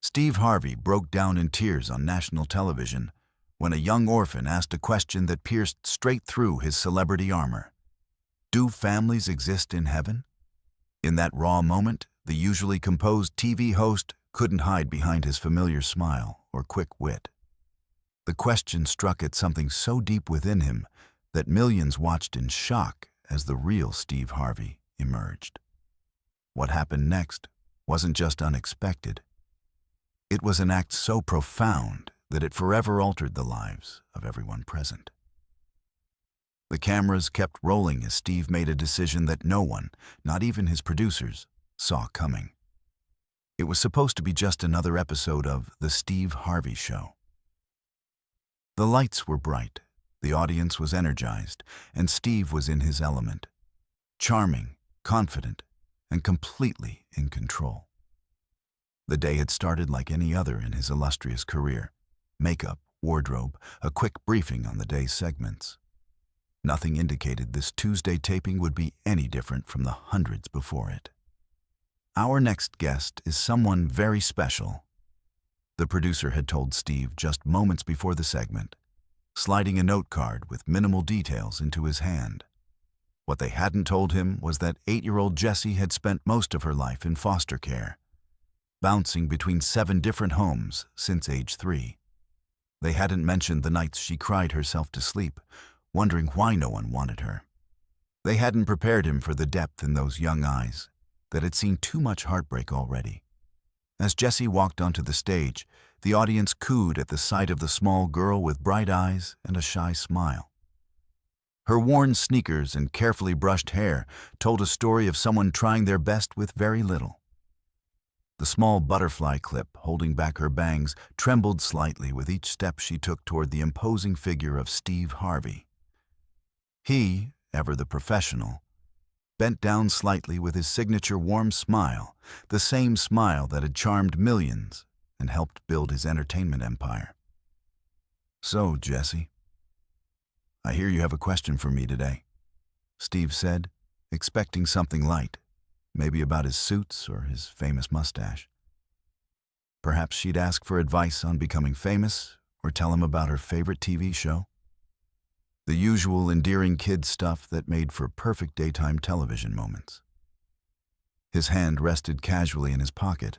Steve Harvey broke down in tears on national television when a young orphan asked a question that pierced straight through his celebrity armor. Do families exist in heaven? In that raw moment, the usually composed TV host couldn't hide behind his familiar smile or quick wit. The question struck at something so deep within him that millions watched in shock as the real Steve Harvey emerged. What happened next wasn't just unexpected. It was an act so profound that it forever altered the lives of everyone present. The cameras kept rolling as Steve made a decision that no one, not even his producers, saw coming. It was supposed to be just another episode of The Steve Harvey Show. The lights were bright, the audience was energized, and Steve was in his element. Charming, confident, and completely in control. The day had started like any other in his illustrious career. Makeup, wardrobe, a quick briefing on the day's segments. Nothing indicated this Tuesday taping would be any different from the hundreds before it. Our next guest is someone very special, the producer had told Steve just moments before the segment, sliding a note card with minimal details into his hand. What they hadn't told him was that 8-year-old Jessie had spent most of her life in foster care, bouncing between 7 different homes since age 3. They hadn't mentioned the nights she cried herself to sleep, wondering why no one wanted her. They hadn't prepared him for the depth in those young eyes that had seen too much heartbreak already. As Jessie walked onto the stage, the audience cooed at the sight of the small girl with bright eyes and a shy smile. Her worn sneakers and carefully brushed hair told a story of someone trying their best with very little. The small butterfly clip holding back her bangs trembled slightly with each step she took toward the imposing figure of Steve Harvey. He, ever the professional, bent down slightly with his signature warm smile, the same smile that had charmed millions and helped build his entertainment empire. "So, Jessie, I hear you have a question for me today," Steve said, expecting something light, maybe about his suits or his famous mustache. Perhaps she'd ask for advice on becoming famous or tell him about her favorite TV show. The usual endearing kid stuff that made for perfect daytime television moments. His hand rested casually in his pocket,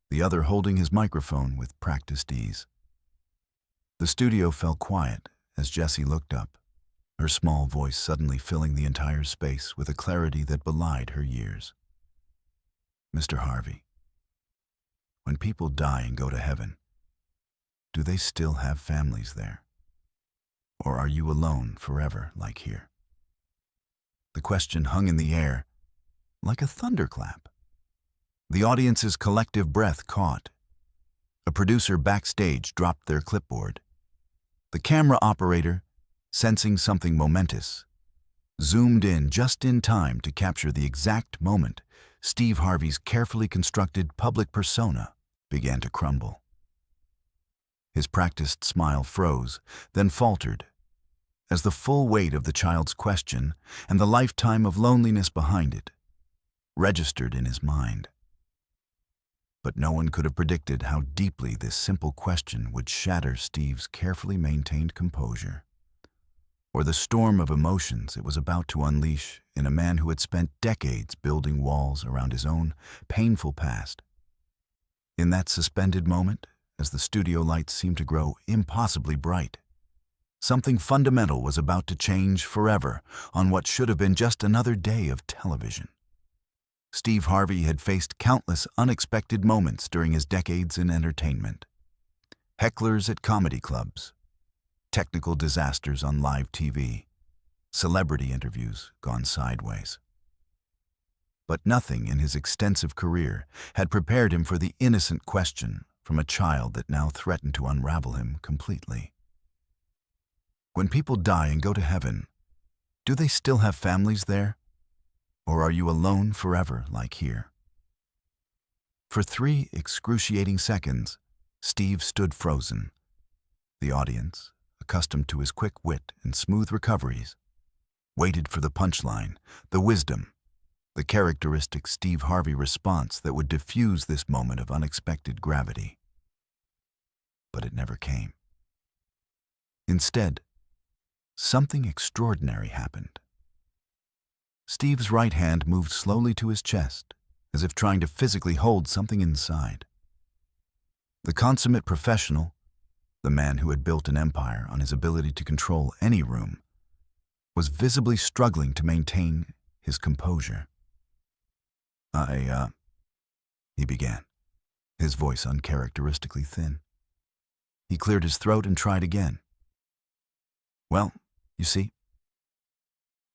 the other holding his microphone with practiced ease. The studio fell quiet as Jessie looked up, her small voice suddenly filling the entire space with a clarity that belied her years. "Mr. Harvey, when people die and go to heaven, do they still have families there? Or are you alone forever like here?" The question hung in the air like a thunderclap. The audience's collective breath caught. A producer backstage dropped their clipboard. The camera operator, sensing something momentous, zoomed in just in time to capture the exact moment Steve Harvey's carefully constructed public persona began to crumble. His practiced smile froze, then faltered, as the full weight of the child's question and the lifetime of loneliness behind it registered in his mind. But no one could have predicted how deeply this simple question would shatter Steve's carefully maintained composure, or the storm of emotions it was about to unleash in a man who had spent decades building walls around his own painful past. In that suspended moment, as the studio lights seemed to grow impossibly bright, something fundamental was about to change forever on what should have been just another day of television. Steve Harvey had faced countless unexpected moments during his decades in entertainment. Hecklers at comedy clubs, technical disasters on live TV, celebrity interviews gone sideways. But nothing in his extensive career had prepared him for the innocent question from a child that now threatened to unravel him completely. When people die and go to heaven, do they still have families there? Or are you alone forever like here? For 3 excruciating seconds, Steve stood frozen. The audience, accustomed to his quick wit and smooth recoveries, waited for the punchline, the wisdom, the characteristic Steve Harvey response that would diffuse this moment of unexpected gravity. But it never came. Instead, something extraordinary happened. Steve's right hand moved slowly to his chest, as if trying to physically hold something inside. The consummate professional, the man who had built an empire on his ability to control any room, was visibly struggling to maintain his composure. He began, his voice uncharacteristically thin. He cleared his throat and tried again. Well, you see,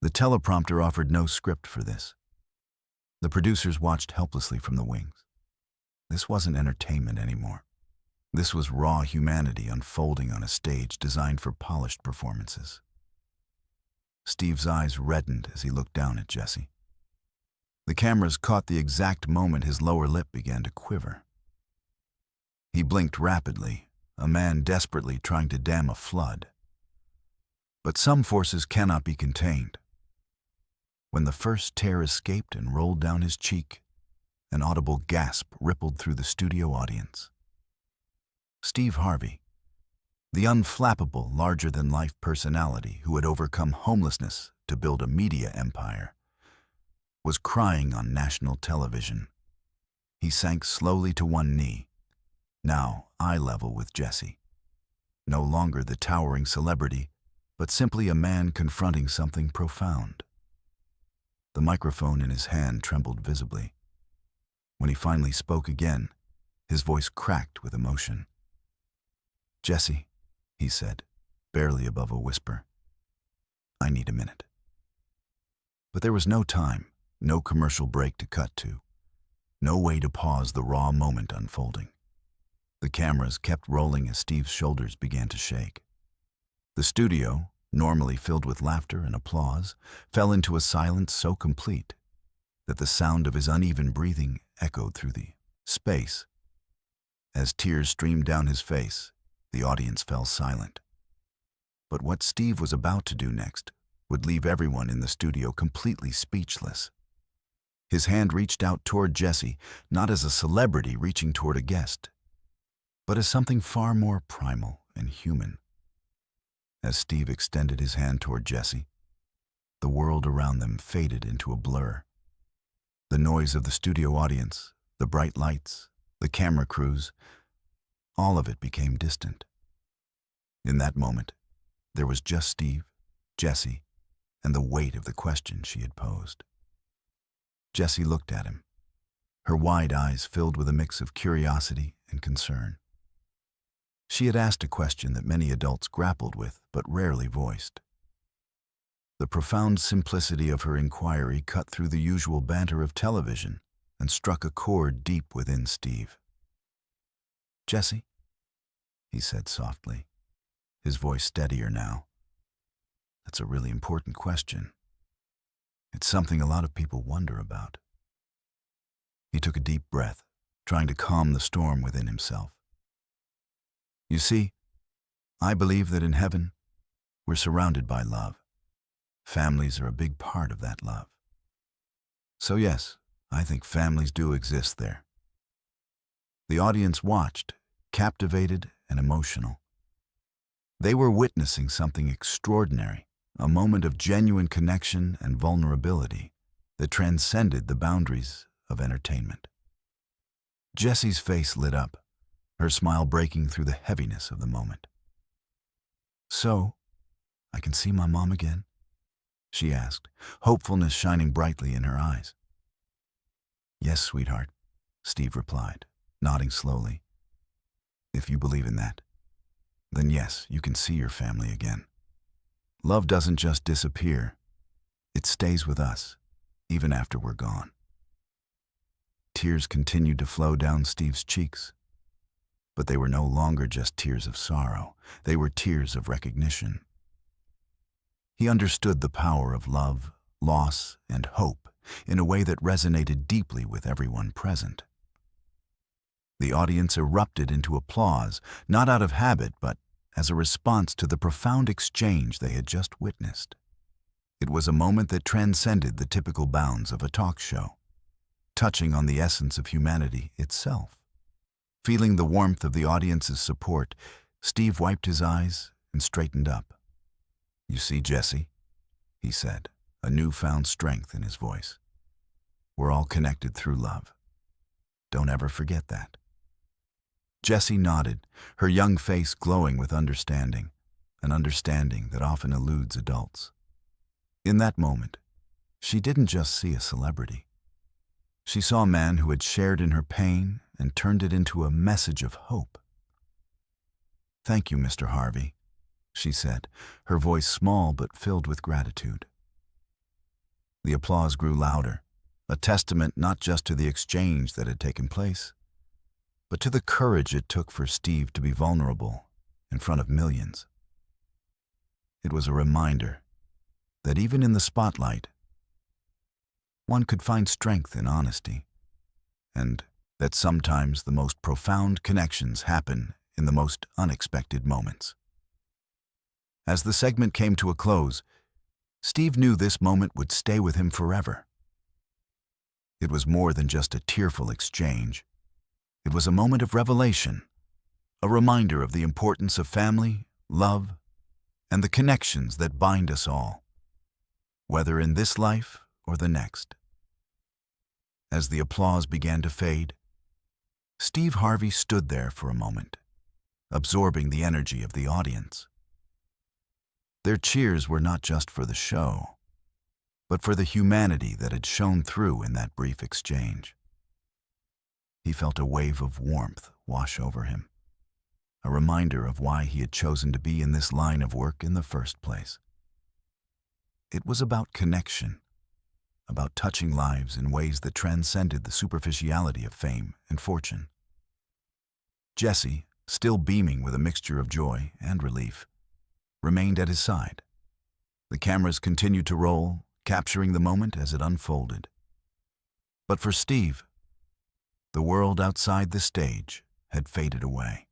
the teleprompter offered no script for this. The producers watched helplessly from the wings. This wasn't entertainment anymore. This was raw humanity unfolding on a stage designed for polished performances. Steve's eyes reddened as he looked down at Jesse. The cameras caught the exact moment his lower lip began to quiver. He blinked rapidly, a man desperately trying to dam a flood. But some forces cannot be contained. When the first tear escaped and rolled down his cheek, an audible gasp rippled through the studio audience. Steve Harvey, the unflappable, larger-than-life personality who had overcome homelessness to build a media empire, was crying on national television. He sank slowly to one knee, now eye level with Jesse. No longer the towering celebrity, but simply a man confronting something profound. The microphone in his hand trembled visibly. When he finally spoke again, his voice cracked with emotion. "Jesse," he said, barely above a whisper, "I need a minute." But there was no time, no commercial break to cut to, no way to pause the raw moment unfolding. The cameras kept rolling as Steve's shoulders began to shake. The studio, normally filled with laughter and applause, fell into a silence so complete that the sound of his uneven breathing echoed through the space. As tears streamed down his face, the audience fell silent. But what Steve was about to do next would leave everyone in the studio completely speechless. His hand reached out toward Jesse, not as a celebrity reaching toward a guest, but as something far more primal and human. As Steve extended his hand toward Jesse, the world around them faded into a blur. The noise of the studio audience, the bright lights, the camera crews, all of it became distant. In that moment, there was just Steve, Jesse, and the weight of the question she had posed. Jesse looked at him, her wide eyes filled with a mix of curiosity and concern. She had asked a question that many adults grappled with but rarely voiced. The profound simplicity of her inquiry cut through the usual banter of television and struck a chord deep within Steve. "Jesse," he said softly, his voice steadier now, "that's a really important question. It's something a lot of people wonder about." He took a deep breath, trying to calm the storm within himself. "You see, I believe that in heaven, we're surrounded by love. Families are a big part of that love. So yes, I think families do exist there." The audience watched, captivated and emotional. They were witnessing something extraordinary, a moment of genuine connection and vulnerability that transcended the boundaries of entertainment. Jessie's face lit up, her smile breaking through the heaviness of the moment. "So, I can see my mom again?" she asked, hopefulness shining brightly in her eyes. "Yes, sweetheart," Steve replied, nodding slowly. "If you believe in that, then yes, you can see your family again. Love doesn't just disappear, it stays with us, even after we're gone." Tears continued to flow down Steve's cheeks, but they were no longer just tears of sorrow, they were tears of recognition. He understood the power of love, loss, and hope in a way that resonated deeply with everyone present. The audience erupted into applause, not out of habit, but as a response to the profound exchange they had just witnessed. It was a moment that transcended the typical bounds of a talk show, touching on the essence of humanity itself. Feeling the warmth of the audience's support, Steve wiped his eyes and straightened up. "You see, Jesse," he said, a newfound strength in his voice. "We're all connected through love. Don't ever forget that." Jessie nodded, her young face glowing with understanding, an understanding that often eludes adults. In that moment, she didn't just see a celebrity. She saw a man who had shared in her pain and turned it into a message of hope. "Thank you, Mr. Harvey," she said, her voice small but filled with gratitude. The applause grew louder, a testament not just to the exchange that had taken place, but to the courage it took for Steve to be vulnerable in front of millions. It was a reminder that even in the spotlight, one could find strength in honesty, and that sometimes the most profound connections happen in the most unexpected moments. As the segment came to a close, Steve knew this moment would stay with him forever. It was more than just a tearful exchange. It was a moment of revelation, a reminder of the importance of family, love, and the connections that bind us all, whether in this life or the next. As the applause began to fade, Steve Harvey stood there for a moment, absorbing the energy of the audience. Their cheers were not just for the show, but for the humanity that had shone through in that brief exchange. He felt a wave of warmth wash over him, a reminder of why he had chosen to be in this line of work in the first place. It was about connection, about touching lives in ways that transcended the superficiality of fame and fortune. Jessie, still beaming with a mixture of joy and relief, remained at his side. The cameras continued to roll, capturing the moment as it unfolded. But for Steve, the world outside the stage had faded away.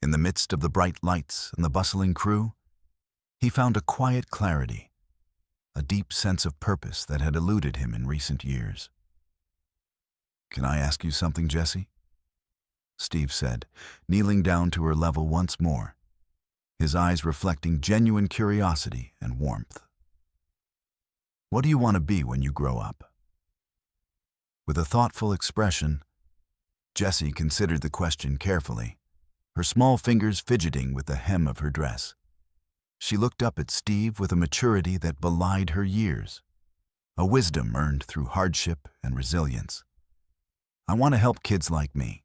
In the midst of the bright lights and the bustling crew, he found a quiet clarity, a deep sense of purpose that had eluded him in recent years. "Can I ask you something, Jessie?" Steve said, kneeling down to her level once more, his eyes reflecting genuine curiosity and warmth. "What do you want to be when you grow up?" With a thoughtful expression, Jessie considered the question carefully, her small fingers fidgeting with the hem of her dress. She looked up at Steve with a maturity that belied her years, a wisdom earned through hardship and resilience. "I want to help kids like me,"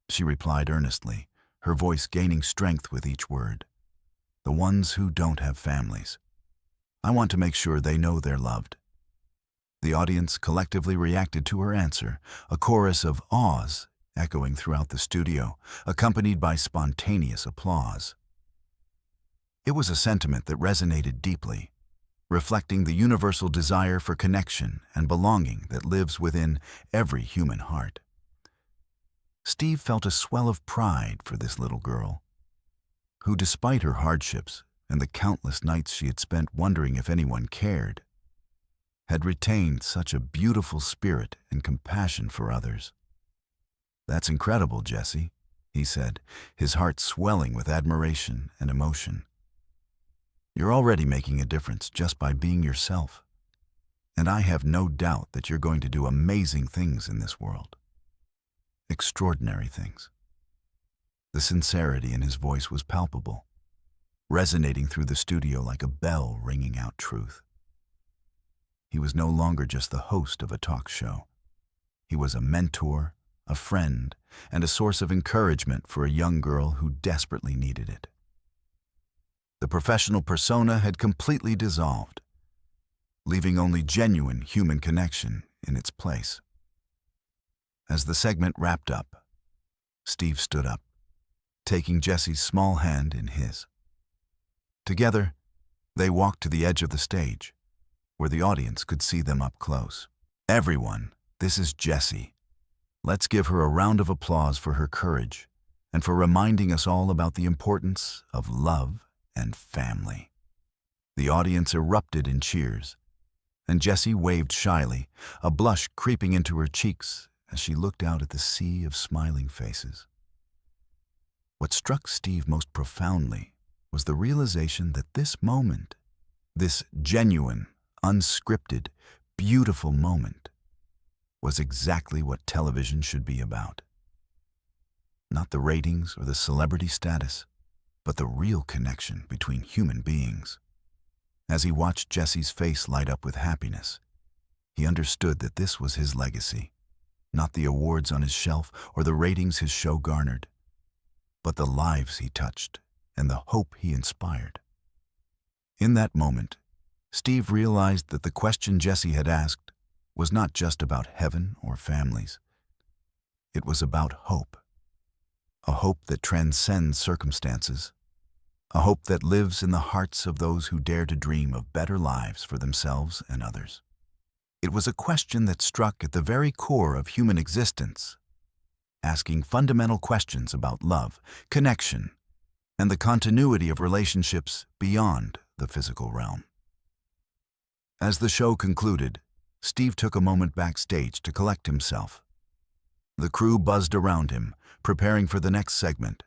she replied earnestly, her voice gaining strength with each word. "The ones who don't have families. I want to make sure they know they're loved." The audience collectively reacted to her answer, a chorus of awes echoing throughout the studio, accompanied by spontaneous applause. It was a sentiment that resonated deeply, reflecting the universal desire for connection and belonging that lives within every human heart. Steve felt a swell of pride for this little girl, who, despite her hardships and the countless nights she had spent wondering if anyone cared, had retained such a beautiful spirit and compassion for others. "That's incredible, Jessie," he said, his heart swelling with admiration and emotion. "You're already making a difference just by being yourself, and I have no doubt that you're going to do amazing things in this world. Extraordinary things." The sincerity in his voice was palpable, resonating through the studio like a bell ringing out truth. He was no longer just the host of a talk show. He was a mentor, a friend, and a source of encouragement for a young girl who desperately needed it. The professional persona had completely dissolved, leaving only genuine human connection in its place. As the segment wrapped up, Steve stood up, taking Jessie's small hand in his. Together, they walked to the edge of the stage, where the audience could see them up close. "Everyone, this is Jessie. Let's give her a round of applause for her courage and for reminding us all about the importance of love and family." The audience erupted in cheers, and Jessie waved shyly, a blush creeping into her cheeks as she looked out at the sea of smiling faces. What struck Steve most profoundly was the realization that this moment, this genuine, unscripted, beautiful moment, was exactly what television should be about. Not the ratings or the celebrity status, but the real connection between human beings. As he watched Jesse's face light up with happiness, he understood that this was his legacy, not the awards on his shelf or the ratings his show garnered, but the lives he touched and the hope he inspired. In that moment, Steve realized that the question Jesse had asked was not just about heaven or families. It was about hope. A hope that transcends circumstances. A hope that lives in the hearts of those who dare to dream of better lives for themselves and others. It was a question that struck at the very core of human existence, asking fundamental questions about love, connection, and the continuity of relationships beyond the physical realm. As the show concluded, Steve took a moment backstage to collect himself. The crew buzzed around him, preparing for the next segment,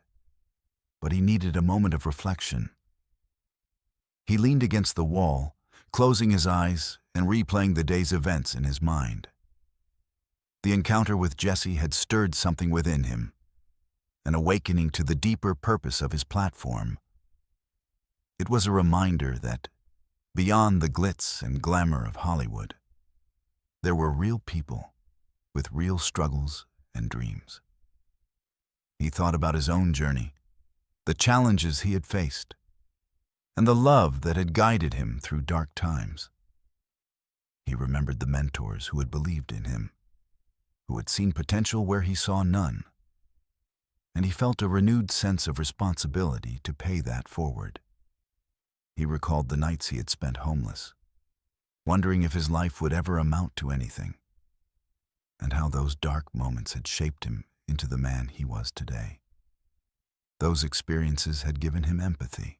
but he needed a moment of reflection. He leaned against the wall, closing his eyes and replaying the day's events in his mind. The encounter with Jesse had stirred something within him, an awakening to the deeper purpose of his platform. It was a reminder that, beyond the glitz and glamour of Hollywood, there were real people with real struggles and dreams. He thought about his own journey, the challenges he had faced, and the love that had guided him through dark times. He remembered the mentors who had believed in him, who had seen potential where he saw none, and he felt a renewed sense of responsibility to pay that forward. He recalled the nights he had spent homeless, wondering if his life would ever amount to anything, and how those dark moments had shaped him into the man he was today. Those experiences had given him empathy,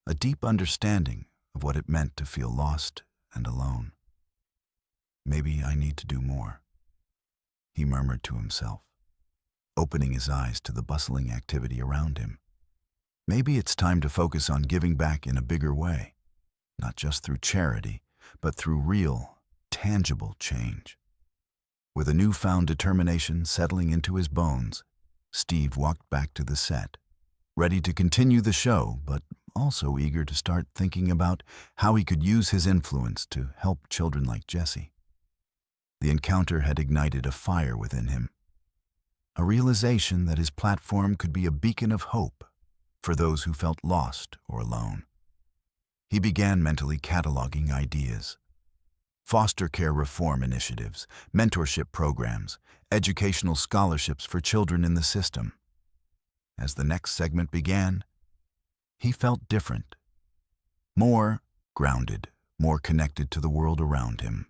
a deep understanding of what it meant to feel lost and alone. Maybe I need to do more, he murmured to himself, opening his eyes to the bustling activity around him. Maybe it's time to focus on giving back in a bigger way, not just through charity, but through real, tangible change. With a newfound determination settling into his bones, Steve walked back to the set, ready to continue the show, but also eager to start thinking about how he could use his influence to help children like Jesse. The encounter had ignited a fire within him, a realization that his platform could be a beacon of hope for those who felt lost or alone. He began mentally cataloging ideas: foster care reform initiatives, mentorship programs, educational scholarships for children in the system. As the next segment began, he felt different, more grounded, more connected to the world around him.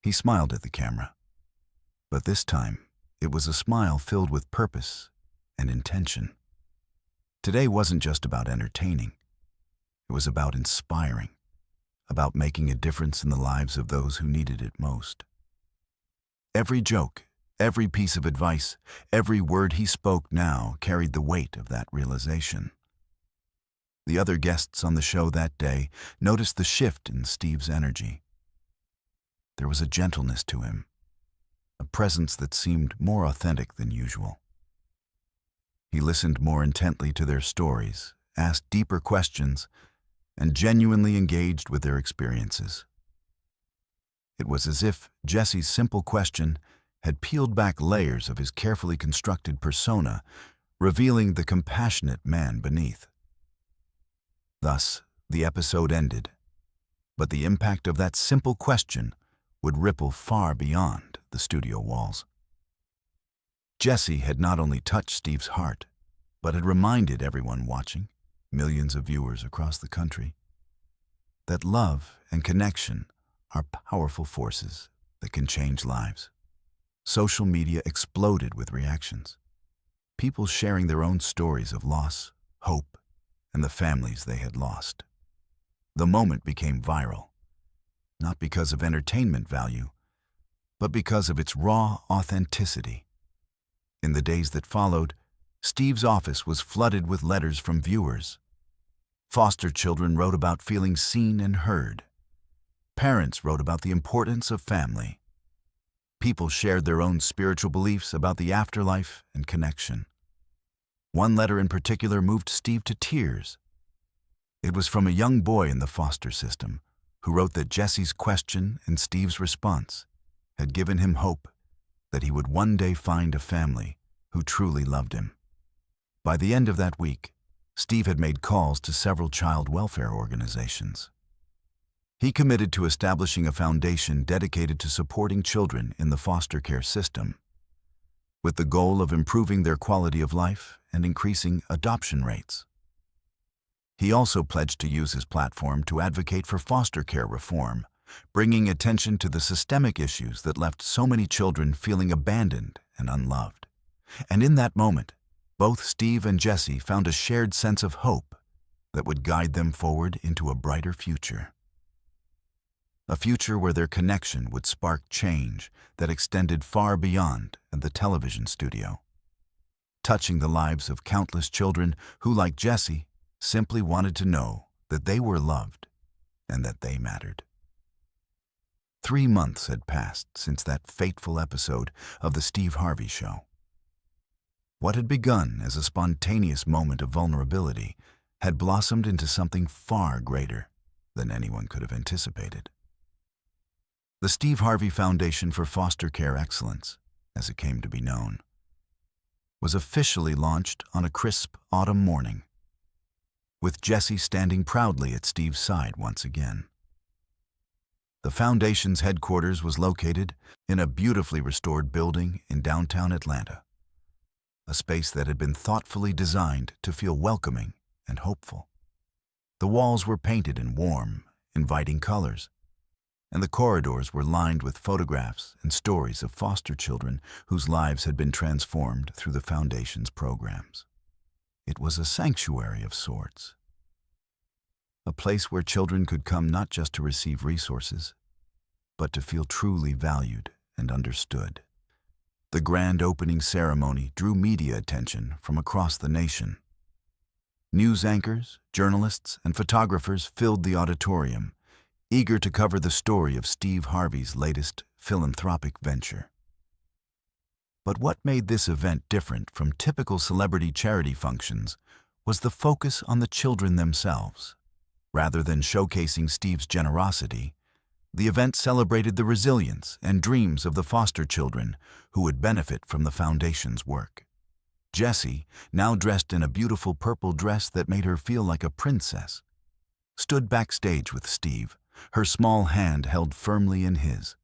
He smiled at the camera, but this time it was a smile filled with purpose and intention. Today wasn't just about entertaining. It was about inspiring, about making a difference in the lives of those who needed it most. Every joke, every piece of advice, every word he spoke now carried the weight of that realization. The other guests on the show that day noticed the shift in Steve's energy. There was a gentleness to him, a presence that seemed more authentic than usual. He listened more intently to their stories, asked deeper questions, and genuinely engaged with their experiences. It was as if Jesse's simple question had peeled back layers of his carefully constructed persona, revealing the compassionate man beneath. Thus, the episode ended, but the impact of that simple question would ripple far beyond the studio walls. Jesse had not only touched Steve's heart, but had reminded everyone watching, millions of viewers across the country, that love and connection are powerful forces that can change lives. Social media exploded with reactions, people sharing their own stories of loss, hope, and the families they had lost. The moment became viral, not because of entertainment value, but because of its raw authenticity. In the days that followed, Steve's office was flooded with letters from viewers. Foster children wrote about feeling seen and heard. Parents wrote about the importance of family. People shared their own spiritual beliefs about the afterlife and connection. One letter in particular moved Steve to tears. It was from a young boy in the foster system who wrote that Jesse's question and Steve's response had given him hope that he would one day find a family who truly loved him. By the end of that week, Steve had made calls to several child welfare organizations. He committed to establishing a foundation dedicated to supporting children in the foster care system, with the goal of improving their quality of life and increasing adoption rates. He also pledged to use his platform to advocate for foster care reform, bringing attention to the systemic issues that left so many children feeling abandoned and unloved. And in that moment, both Steve and Jesse found a shared sense of hope that would guide them forward into a brighter future. A future where their connection would spark change that extended far beyond the television studio, touching the lives of countless children who, like Jesse, simply wanted to know that they were loved and that they mattered. 3 months had passed since that fateful episode of The Steve Harvey Show. What had begun as a spontaneous moment of vulnerability had blossomed into something far greater than anyone could have anticipated. The Steve Harvey Foundation for Foster Care Excellence, as it came to be known, was officially launched on a crisp autumn morning, with Jesse standing proudly at Steve's side once again. The foundation's headquarters was located in a beautifully restored building in downtown Atlanta, a space that had been thoughtfully designed to feel welcoming and hopeful. The walls were painted in warm, inviting colors, and the corridors were lined with photographs and stories of foster children whose lives had been transformed through the Foundation's programs. It was a sanctuary of sorts, a place where children could come not just to receive resources, but to feel truly valued and understood. The grand opening ceremony drew media attention from across the nation. News anchors, journalists, and photographers filled the auditorium, eager to cover the story of Steve Harvey's latest philanthropic venture. But what made this event different from typical celebrity charity functions was the focus on the children themselves. Rather than showcasing Steve's generosity, the event celebrated the resilience and dreams of the foster children who would benefit from the Foundation's work. Jessie, now dressed in a beautiful purple dress that made her feel like a princess, stood backstage with Steve, her small hand held firmly in his.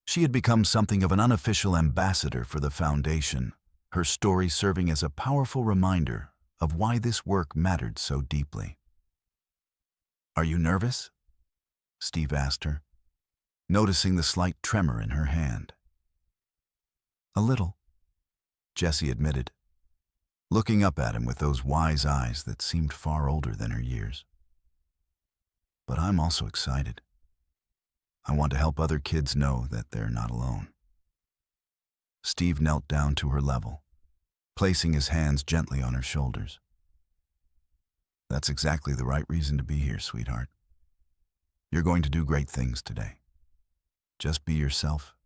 She had become something of an unofficial ambassador for the Foundation, her story serving as a powerful reminder of why this work mattered so deeply. "Are you nervous?" Steve asked her, noticing the slight tremor in her hand. "A little," Jessie admitted, looking up at him with those wise eyes that seemed far older than her years. "But I'm also excited. I want to help other kids know that they're not alone." Steve knelt down to her level, placing his hands gently on her shoulders. "That's exactly the right reason to be here, sweetheart. You're going to do great things today. Just be yourself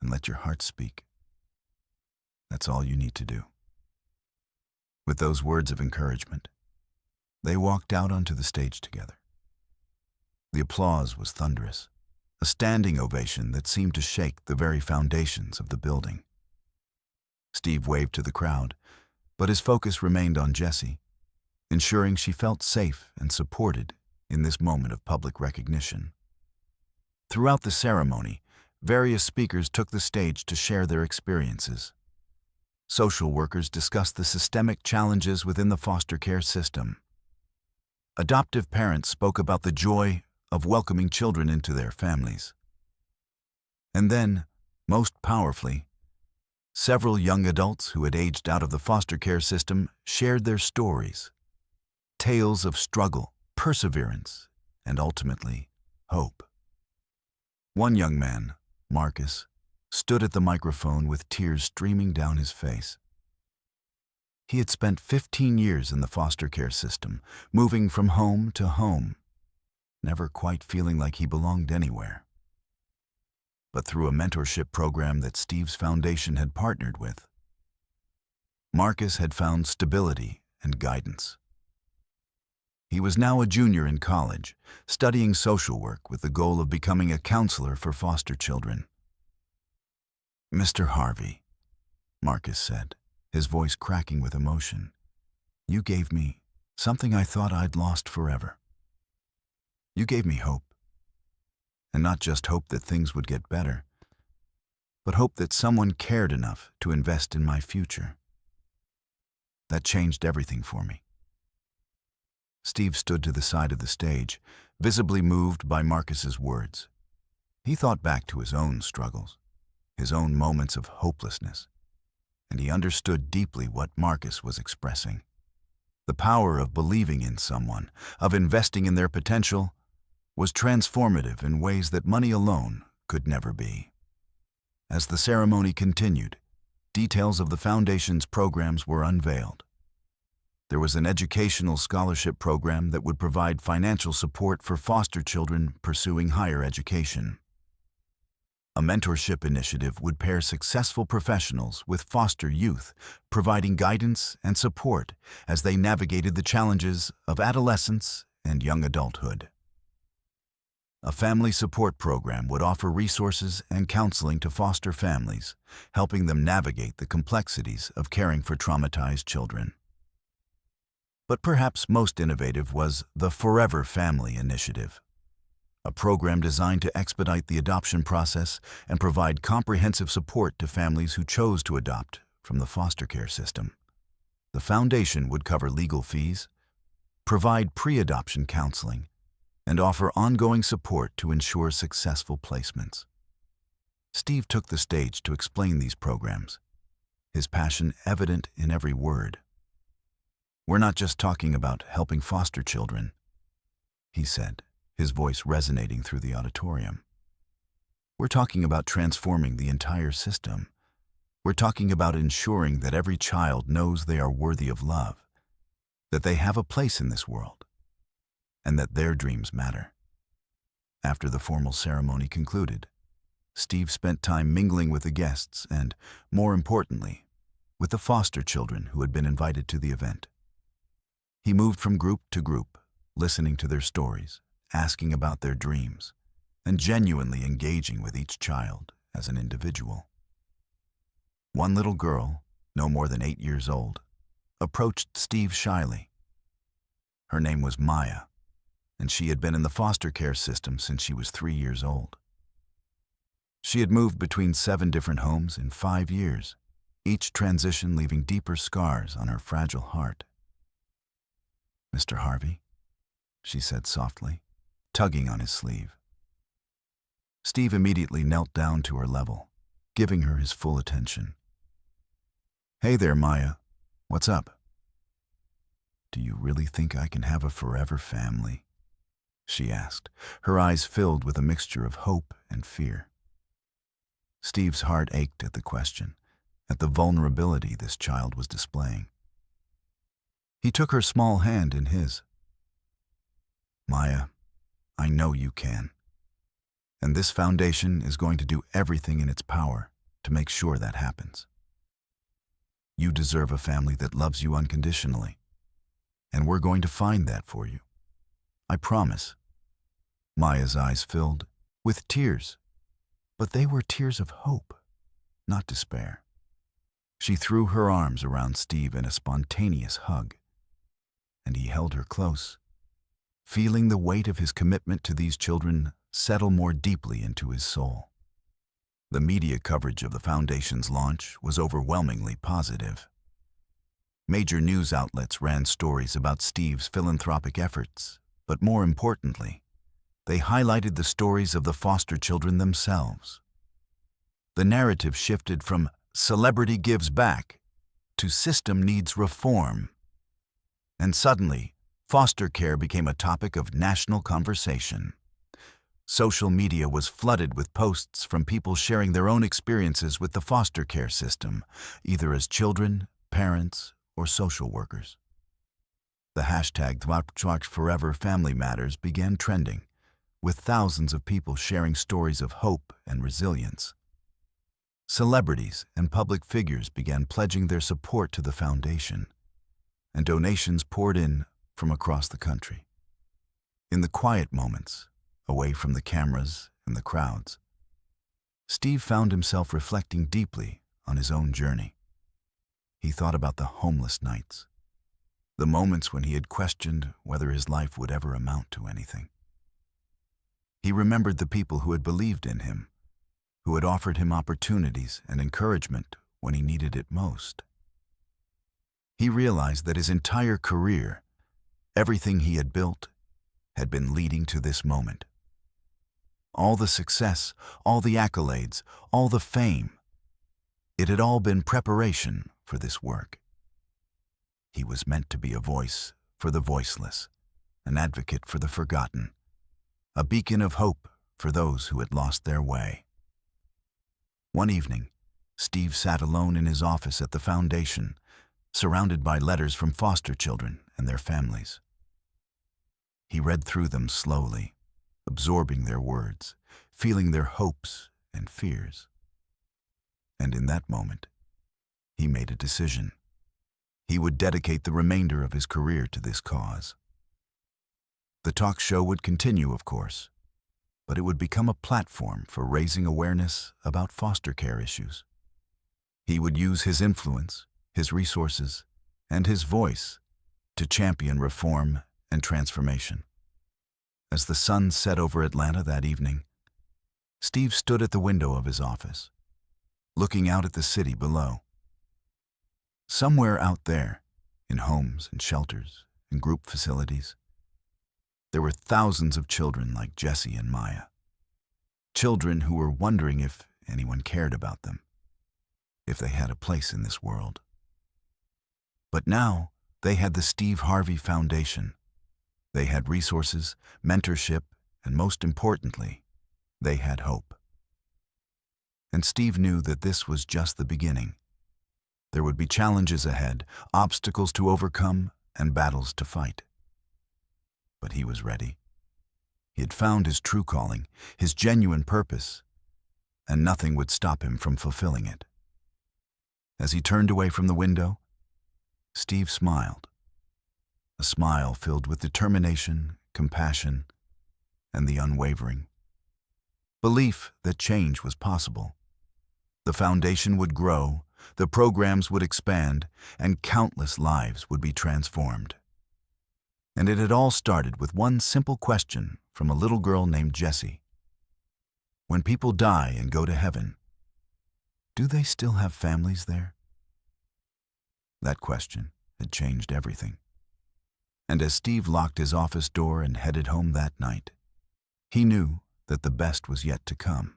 and let your heart speak. That's all you need to do." With those words of encouragement, they walked out onto the stage together. The applause was thunderous, a standing ovation that seemed to shake the very foundations of the building. Steve waved to the crowd, but his focus remained on Jessie, ensuring she felt safe and supported in this moment of public recognition. Throughout the ceremony, various speakers took the stage to share their experiences. Social workers discussed the systemic challenges within the foster care system. Adoptive parents spoke about the joy of welcoming children into their families. And then, most powerfully, several young adults who had aged out of the foster care system shared their stories, tales of struggle, perseverance, and ultimately, hope. One young man, Marcus, stood at the microphone with tears streaming down his face. He had spent 15 years in the foster care system, moving from home to home, never quite feeling like he belonged anywhere. But through a mentorship program that Steve's foundation had partnered with, Marcus had found stability and guidance. He was now a junior in college, studying social work with the goal of becoming a counselor for foster children. "Mr. Harvey," Marcus said, his voice cracking with emotion, "you gave me something I thought I'd lost forever. You gave me hope. And not just hope that things would get better, but hope that someone cared enough to invest in my future. That changed everything for me." Steve stood to the side of the stage, visibly moved by Marcus's words. He thought back to his own struggles, his own moments of hopelessness, and he understood deeply what Marcus was expressing. The power of believing in someone, of investing in their potential, was transformative in ways that money alone could never be. As the ceremony continued, details of the Foundation's programs were unveiled. There was an educational scholarship program that would provide financial support for foster children pursuing higher education. A mentorship initiative would pair successful professionals with foster youth, providing guidance and support as they navigated the challenges of adolescence and young adulthood. A family support program would offer resources and counseling to foster families, helping them navigate the complexities of caring for traumatized children. But perhaps most innovative was the Forever Family Initiative, a program designed to expedite the adoption process and provide comprehensive support to families who chose to adopt from the foster care system. The foundation would cover legal fees, provide pre-adoption counseling, and offer ongoing support to ensure successful placements. Steve took the stage to explain these programs, his passion evident in every word. "We're not just talking about helping foster children," he said, his voice resonating through the auditorium. "We're talking about transforming the entire system. We're talking about ensuring that every child knows they are worthy of love, that they have a place in this world, and that their dreams matter." After the formal ceremony concluded, Steve spent time mingling with the guests and, more importantly, with the foster children who had been invited to the event. He moved from group to group, listening to their stories, asking about their dreams, and genuinely engaging with each child as an individual. One little girl, no more than 8 years old, approached Steve shyly. Her name was Maya, and she had been in the foster care system since she was 3 years old. She had moved between 7 different homes in 5 years, each transition leaving deeper scars on her fragile heart. "Mr. Harvey," she said softly, tugging on his sleeve. Steve immediately knelt down to her level, giving her his full attention. "Hey there, Maya. What's up?" "Do you really think I can have a forever family?" she asked, her eyes filled with a mixture of hope and fear. Steve's heart ached at the question, at the vulnerability this child was displaying. He took her small hand in his. "Maya, I know you can. And this foundation is going to do everything in its power to make sure that happens. You deserve a family that loves you unconditionally, and we're going to find that for you. I promise." Maya's eyes filled with tears, but they were tears of hope, not despair. She threw her arms around Steve in a spontaneous hug, and he held her close, feeling the weight of his commitment to these children settle more deeply into his soul. The media coverage of the Foundation's launch was overwhelmingly positive. Major news outlets ran stories about Steve's philanthropic efforts, but more importantly, they highlighted the stories of the foster children themselves. The narrative shifted from "celebrity gives back" to "system needs reform." And suddenly, foster care became a topic of national conversation. Social media was flooded with posts from people sharing their own experiences with the foster care system, either as children, parents, or social workers. The hashtag #ForeverFamilyMatters began trending, with thousands of people sharing stories of hope and resilience. Celebrities and public figures began pledging their support to the foundation, and donations poured in from across the country. In the quiet moments, away from the cameras and the crowds, Steve found himself reflecting deeply on his own journey. He thought about the homeless nights, the moments when he had questioned whether his life would ever amount to anything. He remembered the people who had believed in him, who had offered him opportunities and encouragement when he needed it most. He realized that his entire career, everything he had built, had been leading to this moment. All the success, all the accolades, all the fame, it had all been preparation for this work. He was meant to be a voice for the voiceless, an advocate for the forgotten, a beacon of hope for those who had lost their way. One evening, Steve sat alone in his office at the foundation, surrounded by letters from foster children and their families. He read through them slowly, absorbing their words, feeling their hopes and fears. And in that moment, he made a decision. He would dedicate the remainder of his career to this cause. The talk show would continue, of course, but it would become a platform for raising awareness about foster care issues. He would use his influence, his resources, and his voice to champion reform and transformation. As the sun set over Atlanta that evening, Steve stood at the window of his office, looking out at the city below. Somewhere out there, in homes and shelters and group facilities, there were thousands of children like Jesse and Maya. Children who were wondering if anyone cared about them, if they had a place in this world. But now they had the Steve Harvey Foundation. They had resources, mentorship, and most importantly, they had hope. And Steve knew that this was just the beginning. There would be challenges ahead, obstacles to overcome, and battles to fight. But he was ready. He had found his true calling, his genuine purpose, and nothing would stop him from fulfilling it. As he turned away from the window, Steve smiled. A smile filled with determination, compassion, and the unwavering belief that change was possible. The foundation would grow, the programs would expand, and countless lives would be transformed. And it had all started with one simple question from a little girl named Jessie. When people die and go to heaven, do they still have families there? That question had changed everything. And as Steve locked his office door and headed home that night, he knew that the best was yet to come.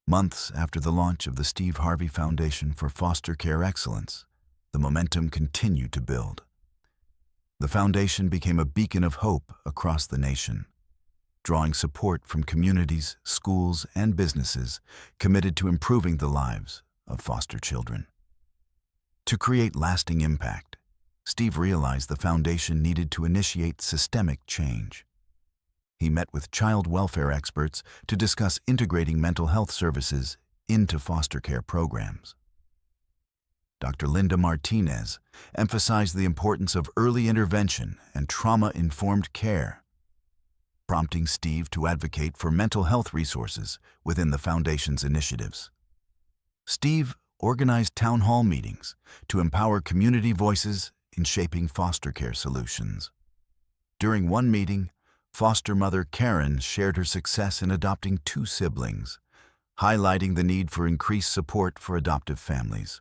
Months after the launch of the Steve Harvey Foundation for Foster Care Excellence, the momentum continued to build. The foundation became a beacon of hope across the nation, drawing support from communities, schools, and businesses committed to improving the lives of foster children. To create lasting impact, Steve realized the foundation needed to initiate systemic change. He met with child welfare experts to discuss integrating mental health services into foster care programs. Dr. Linda Martinez emphasized the importance of early intervention and trauma-informed care, prompting Steve to advocate for mental health resources within the Foundation's initiatives. Steve organized town hall meetings to empower community voices in shaping foster care solutions. During one meeting, foster mother Karen shared her success in adopting 2 siblings, highlighting the need for increased support for adoptive families.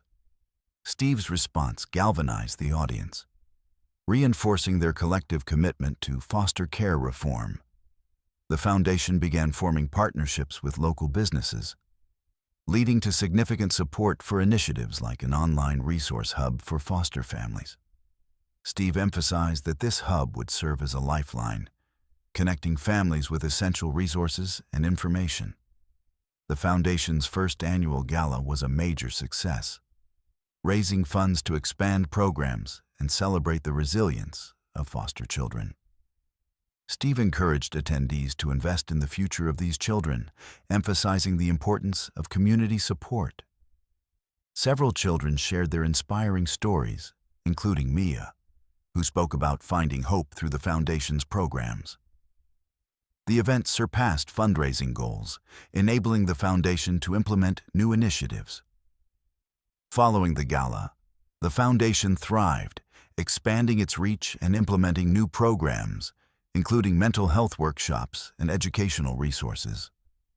Steve's response galvanized the audience, reinforcing their collective commitment to foster care reform. The foundation began forming partnerships with local businesses, leading to significant support for initiatives like an online resource hub for foster families. Steve emphasized that this hub would serve as a lifeline, connecting families with essential resources and information. The Foundation's first annual gala was a major success, raising funds to expand programs and celebrate the resilience of foster children. Steve encouraged attendees to invest in the future of these children, emphasizing the importance of community support. Several children shared their inspiring stories, including Mia, who spoke about finding hope through the Foundation's programs. The event surpassed fundraising goals, enabling the Foundation to implement new initiatives. Following the gala, the Foundation thrived, expanding its reach and implementing new programs, including mental health workshops and educational resources.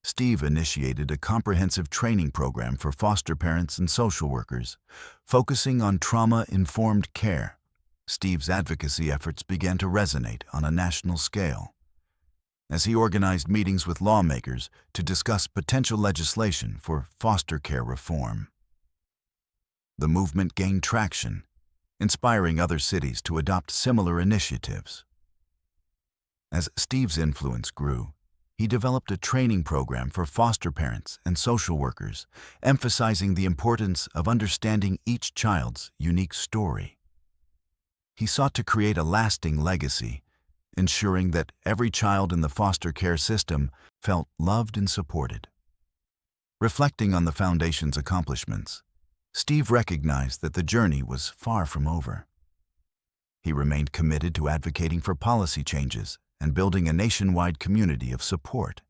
Steve initiated a comprehensive training program for foster parents and social workers, focusing on trauma-informed care. Steve's advocacy efforts began to resonate on a national scale, as he organized meetings with lawmakers to discuss potential legislation for foster care reform. The movement gained traction, inspiring other cities to adopt similar initiatives. As Steve's influence grew, he developed a training program for foster parents and social workers, emphasizing the importance of understanding each child's unique story. He sought to create a lasting legacy, ensuring that every child in the foster care system felt loved and supported. Reflecting on the Foundation's accomplishments, Steve recognized that the journey was far from over. He remained committed to advocating for policy changes and building a nationwide community of support.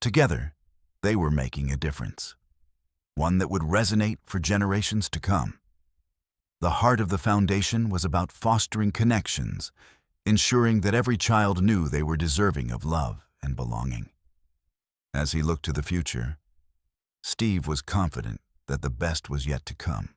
Together, they were making a difference, one that would resonate for generations to come. The heart of the Foundation was about fostering connections, ensuring that every child knew they were deserving of love and belonging. As he looked to the future, Steve was confident that the best was yet to come.